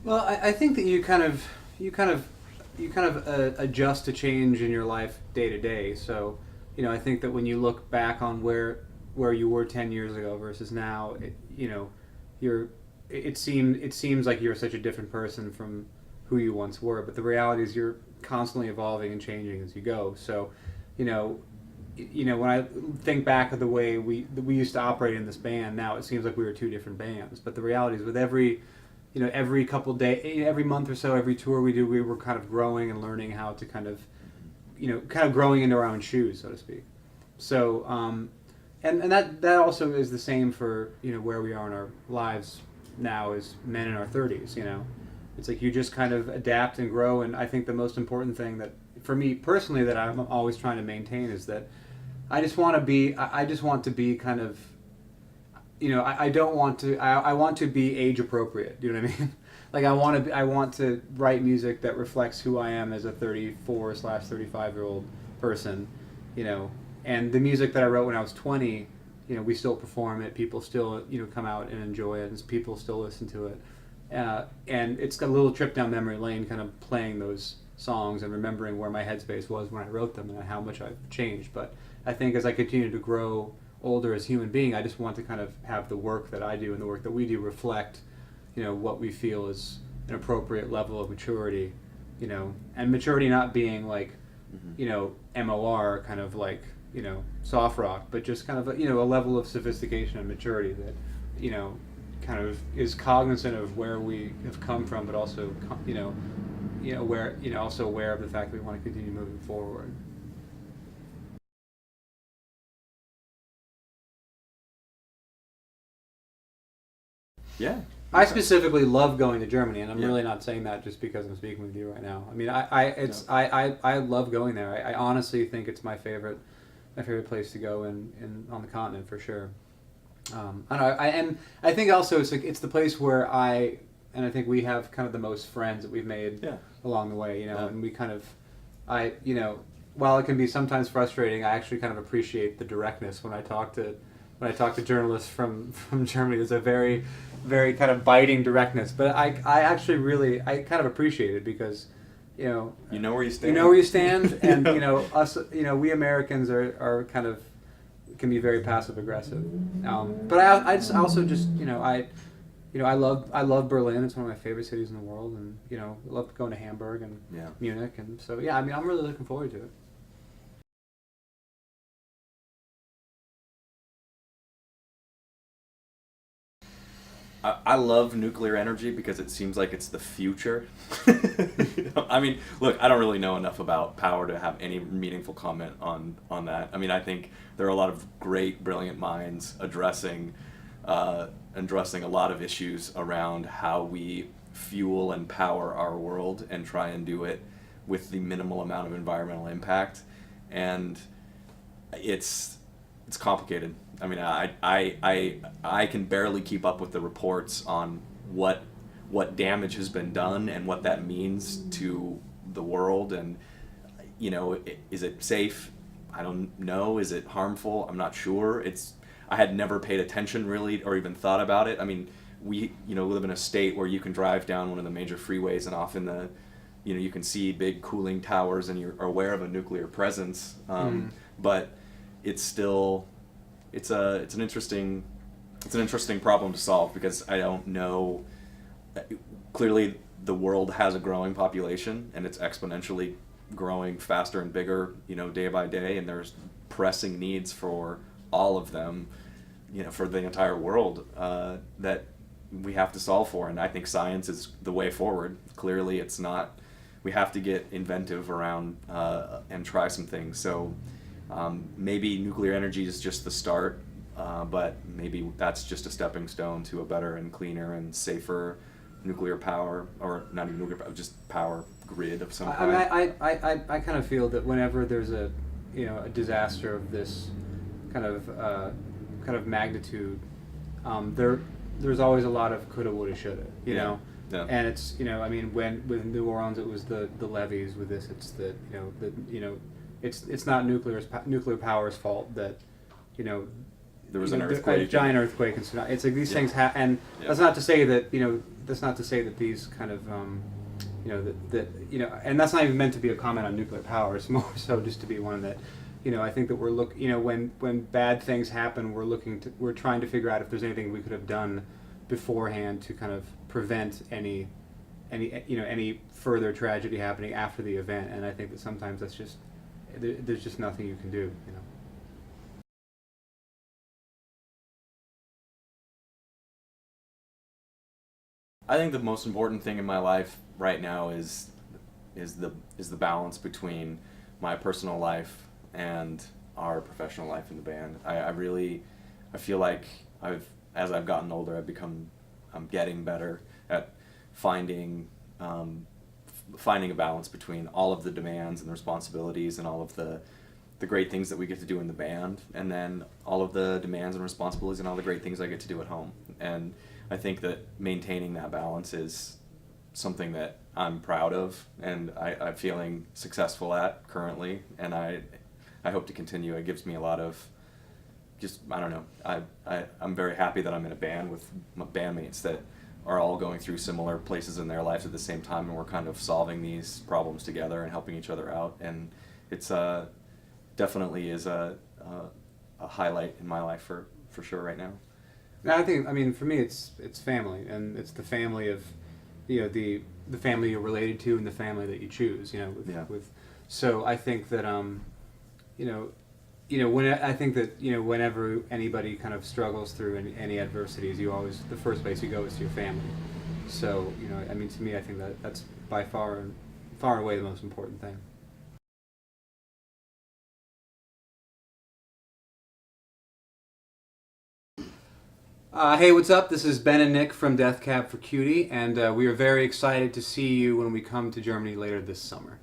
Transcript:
Well, I think that you kind of adjust to change in your life day to day. So, I think that when you look back on where you were 10 years ago versus now, you're it seems like you're such a different person from who you once were. But the reality is you're constantly evolving and changing as you go. So, you know, when I think back of the way we used to operate in this band, now it seems like we were two different bands. But the reality is, with every couple day, every month or so, every tour we do, we were kind of growing and learning how to kind of growing into our own shoes, so to speak. So, and that also is the same for where we are in our lives now as men in our 30s. It's like you just kind of adapt and grow. And I think the most important thing that for me personally that I'm always trying to maintain is that I just want to be kind of, I don't want to, I want to be age appropriate. Do you know what I mean? Like I want to write music that reflects who I am as a 34/35-year-old person, and the music that I wrote when I was 20, we still perform it. People still, come out and enjoy it, and people still listen to it. And it's got a little trip down memory lane, kind of playing those songs and remembering where my headspace was when I wrote them and how much I've changed. But I think as I continue to grow older as a human being, I just want to kind of have the work that I do and the work that we do reflect, what we feel is an appropriate level of maturity, and maturity not being like, MOR kind of like, soft rock, but just kind of a level of sophistication and maturity that, kind of is cognizant of where we have come from, but also, aware, also aware of the fact that we want to continue moving forward. Yeah. I specifically love going to Germany, and I'm really not saying that just because I'm speaking with you right now. I mean, I love going there. I honestly think it's my favorite place to go in on the continent for sure. I don't know, and I think also it's the place where I think we have kind of the most friends that we've made along the way, and we kind of, while it can be sometimes frustrating, I actually kind of appreciate the directness when I talk to journalists from Germany. There's a very, very kind of biting directness, but I actually really, I kind of appreciate it because, you know where you stand. You know where you stand, and us, we Americans are kind of can be very passive aggressive. But I just also just I love Berlin. It's one of my favorite cities in the world, and I love going to Hamburg and Munich, and so I mean I'm really looking forward to it. I love nuclear energy because it seems like it's the future. I mean, look, I don't really know enough about power to have any meaningful comment on that. I mean, I think there are a lot of great, brilliant minds addressing a lot of issues around how we fuel and power our world and try and do it with the minimal amount of environmental impact. And it's complicated. I mean, I can barely keep up with the reports on what damage has been done and what that means to the world. And is it safe? I don't know. Is it harmful? I'm not sure. I had never paid attention really or even thought about it. I mean, we live in a state where you can drive down one of the major freeways and off in the you can see big cooling towers and you're aware of a nuclear presence. But it's still it's an interesting problem to solve because I don't know. Clearly, the world has a growing population and it's exponentially growing faster and bigger, day by day, and there's pressing needs for all of them, for the entire world that we have to solve for. And I think science is the way forward. Clearly, it's not. We have to get inventive around and try some things. So. Maybe nuclear energy is just the start, but maybe that's just a stepping stone to a better and cleaner and safer nuclear power, or not even nuclear power, just power grid of some kind. I kind of feel that whenever there's a disaster of this kind of magnitude, there's always a lot of coulda, woulda, shoulda, Yeah. And it's I mean when with New Orleans it was the levees. With this it's it's not nuclear power's fault that there was you an know, earthquake. a giant earthquake and tsunami. It's like these Yeah. things and Yeah. that's not to say that that's not to say that these kind of that and that's not even meant to be a comment on nuclear power. It's more so just to be one that I think that when bad things happen, we're trying to figure out if there's anything we could have done beforehand to kind of prevent any further tragedy happening after the event. And I think that sometimes there's just nothing you can do. I think the most important thing in my life right now is the balance between my personal life and our professional life in the band. I feel like as I've gotten older, I'm getting better at finding finding a balance between all of the demands and the responsibilities and all of the great things that we get to do in the band, and then all of the demands and responsibilities and all the great things I get to do at home. And I think that maintaining that balance is something that I'm proud of and I'm feeling successful at currently, and I hope to continue. It gives me a lot of I don't know, I'm very happy that I'm in a band with my bandmates that are all going through similar places in their lives at the same time, and we're kind of solving these problems together and helping each other out, and it's definitely is a highlight in my life for sure right now. Now, I mean, for me, it's family, and it's the family of, the family you're related to, and the family that you choose. So I think that whenever anybody kind of struggles through any adversities, the first place you go is to your family. So I mean, to me, I think that's by far and away the most important thing. Hey, what's up? This is Ben and Nick from Death Cab for Cutie, and we are very excited to see you when we come to Germany later this summer.